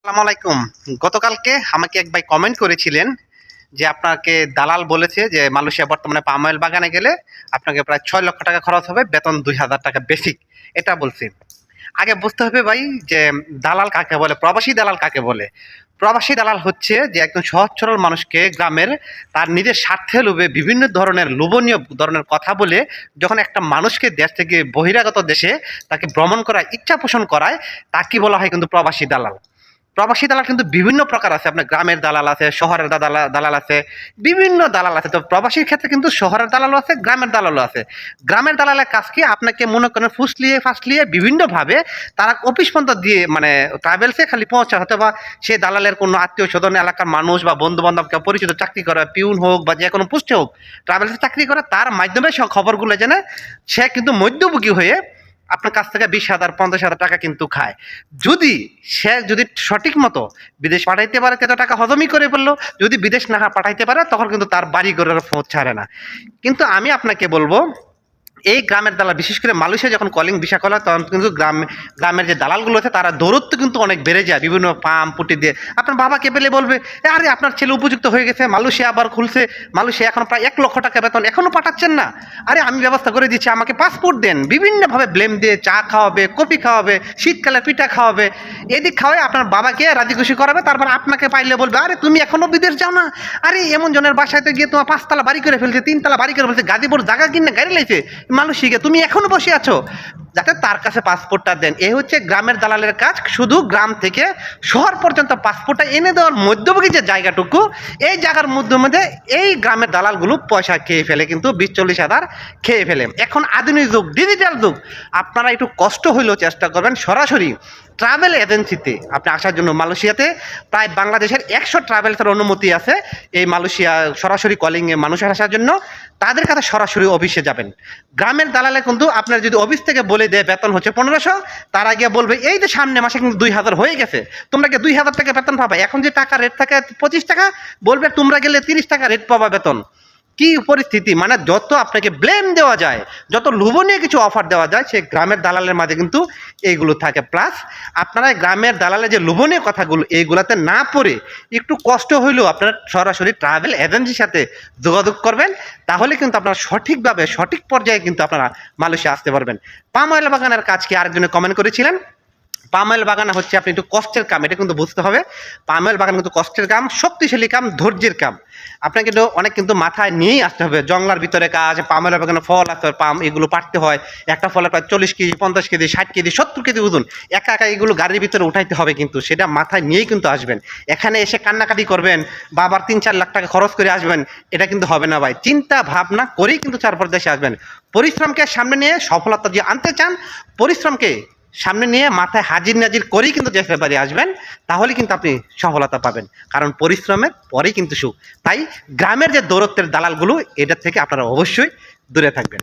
আসসালামু আলাইকুম। গতকালকে আমাকে এক ভাই কমেন্ট করেছিলেন যে আপনাকে দালাল বলেছে যে মালয়েশিয়া বর্তমানে পাম অয়েল বাগানে গেলে আপনাকে প্রায় ৬ লক্ষ টাকা খরচ হবে, বেতন ২,০০০ টাকা বেসিক। এটা বলছি। আগে বুঝতে হবে ভাই যে দালাল কাকে বলে, প্রবাসী দালাল কাকে বলে। প্রবাসী দালাল হচ্ছে যে একজন সহজ সরল মানুষকে গ্রামের তার নিজের স্বার্থে লোভে বিভিন্ন ধরনের লোভনীয় ধরনের কথা বলে যখন একটা মানুষকে দেশ থেকে বহিরাগত দেশে তাকে ভ্রমণ করার ইচ্ছা পোষণ করায়, তাকে বলা হয় কিন্তু প্রবাসী দালাল। প্রবাসী দালাল কিন্তু বিভিন্ন প্রকার আছে। আপনার গ্রামের দালাল আছে, শহরের দালাল আছে, বিভিন্ন দালাল আছে। তো প্রবাসীর ক্ষেত্রে কিন্তু শহরের দালালও আছে, গ্রামের দালালও আছে। গ্রামের দালালের কাজ কি, আপনাকে মনে করেন ফুসলিয়ে ফাসলিয়ে বিভিন্নভাবে তারা অফিস পর্যন্ত দিয়ে মানে ট্রাভেলসে খালি পৌঁছা, হয়তো বা সে দালালের কোনো আত্মীয় স্বজন এলাকার মানুষ বা বন্ধু বান্ধব কেউ পরিচিত চাকরি করে, পিউন হোক বা যে কোনো পোস্টে হোক, ট্রাভেলসে চাকরি করে, তার মাধ্যমে সব খবরগুলো জেনে সে কিন্তু মধ্যভোগী হয়ে আপনার কাছ থেকে ২০,০০০ ৫০,০০০ টাকা কিন্তু খায়। যদি সঠিক মতো বিদেশ পাঠাইতে পারে, তত টাকা হজমই করে ফেললো। যদি বিদেশ না পাঠাইতে পারে, তখন কিন্তু তার বাড়ি ঘরের ফোঁজ ছাড়ে না। কিন্তু আমি আপনাকে বলবো, এই গ্রামের দালাল, বিশেষ করে মালয়েশিয়া যখন কলিং ভিসা খোলা, তখন কিন্তু গ্রামের যে দালালগুলো আছে তারা দৌরত্ব কিন্তু অনেক বেড়ে যায়। বিভিন্ন পাম পুটি দিয়ে আপনার বাবাকে পেলে বলবে, আরে আপনার ছেলে উপযুক্ত হয়ে গেছে, মালয়েশিয়া আবার খুলছে, মালয়েশিয়া এখন প্রায় ১ লক্ষ টাকা বেতন, এখনো পাঠাচ্ছেন না? আরে আমি ব্যবস্থা করে দিচ্ছি, আমাকে পাসপোর্ট দেন। বিভিন্নভাবে ব্লেম দিয়ে চা খাওয়াবে, কফি খাওয়াবে, শীতকালে পিঠা খাওয়াবে, এদিক খাওয়াই আপনার বাবাকে রাজি খুশি করাবে। তারপর আপনাকে পাইলে বলবে, আরে তুমি এখনো বিদেশ যাও না? আরে এমন জনের বাসায় তো গিয়ে তোমার ৫ তলা বাড়ি করে ফেলছে, ৩ তলা বাড়ি করে ফেলছে, গাজীপুর জায়গা কিনে গাড়ি লাইছে, মালয়েশিয়া তুমি এখনো বসে আছো, যাতে তার কাছে পাসপোর্টটা দেন। এই হচ্ছে গ্রামের দালালের কাজ। শুধু গ্রাম থেকে শহর পর্যন্ত পাসপোর্টটা এনে দেওয়ার মধ্যভোগী যে জায়গাটুকু, এই জায়গার মধ্যে এই গ্রামের দালালগুলো পয়সা খেয়ে ফেলে, কিন্তু ২০-৪০ হাজার খেয়ে ফেলে। এখন আধুনিক যুগ, ডিজিটাল যুগ, আপনারা একটু কষ্ট হইলেও চেষ্টা করবেন সরাসরি ট্রাভেল এজেন্সিতে আপনি আসার জন্য। মালয়েশিয়াতে প্রায় বাংলাদেশের ১০০ ট্রাভেলসের অনুমতি আছে এই মালয়েশিয়া সরাসরি কলিংয়ে মানুষের আসার জন্য। তাদের কাছে সরাসরি অফিসে যাবেন। গ্রামের দালালে কিন্তু আপনার যদি অফিস থেকে বলে দেয় বেতন হচ্ছে ১৫০০, তারা গিয়ে বলবে এই যে সামনে মাসে কিন্তু ২,০০০ হয়ে গেছে, তোমরা গিয়ে ২,০০০ টাকা বেতন পাবা। এখন যে টাকা রেট থাকে ২৫ টাকা, বলবে তোমরা গেলে ৩০ টাকা রেট পাবা বেতন। কি পরিস্থিতি! মানে যত আপনাকে ব্লেম দেওয়া যায়, যত লোভনীয় কিছু অফার দেওয়া যায়, সেই গ্রামের দালালের মাঝে কিন্তু এইগুলো থাকে। প্লাস আপনারা গ্রামের দালালের যে লোভনীয় কথাগুলো, এইগুলাতে না পড়ে একটু কষ্ট হইলেও আপনারা সরাসরি ট্রাভেল এজেন্সির সাথে যোগাযোগ করবেন। তাহলে কিন্তু আপনারা সঠিকভাবে সঠিক পর্যায়ে কিন্তু আপনারা মালয়েশিয়া আসতে পারবেন। পাম অয়েল বাগানের কাজ কি আরেকজনে কমেন্ট করেছিলেন। পাম অয়েল বাগানে হচ্ছে আপনি একটু কষ্টের কাম, এটা কিন্তু বুঝতে হবে। পাম অয়েল বাগান কিন্তু কষ্টের কাম, শক্তিশালী কাম, ধৈর্যের কাম। আপনাকে কিন্তু অনেক কিন্তু মাথায় নিয়েই আসতে হবে। জঙ্গলার ভিতরে কাজ, পাম অয়েল বাগানে ফল আছে, পাম এগুলো পাড়তে হয়। একটা ফলে প্রায় ৪০ কেজি, ৫০ কেজি, ৬০ কেজি, ৭০ কেজি ওজন। একা একা এগুলো গাড়ির ভিতরে উঠাইতে হবে, কিন্তু সেটা মাথায় নিয়েই কিন্তু আসবেন। এখানে এসে কান্নাকাটি করবেন বা আবার ৩-৪ লাখ টাকা খরচ করে আসবেন, এটা কিন্তু হবে না ভাই। চিন্তা ভাবনা করেই কিন্তু তারপর দেশে আসবেন। পরিশ্রমকে সামনে নিয়ে সফলতা যে আনতে চান, পরিশ্রমকে সামনে নিয়ে মাথায় হাজির নাজির করেই কিন্তু দেশের বাড়ি আসবেন। তাহলে কিন্তু আপনি সফলতা পাবেন, কারণ পরিশ্রমের পরেই কিন্তু সুখ। তাই গ্রামের যে দৌরত্বের দালালগুলো, এটার থেকে আপনারা অবশ্যই দূরে থাকবেন।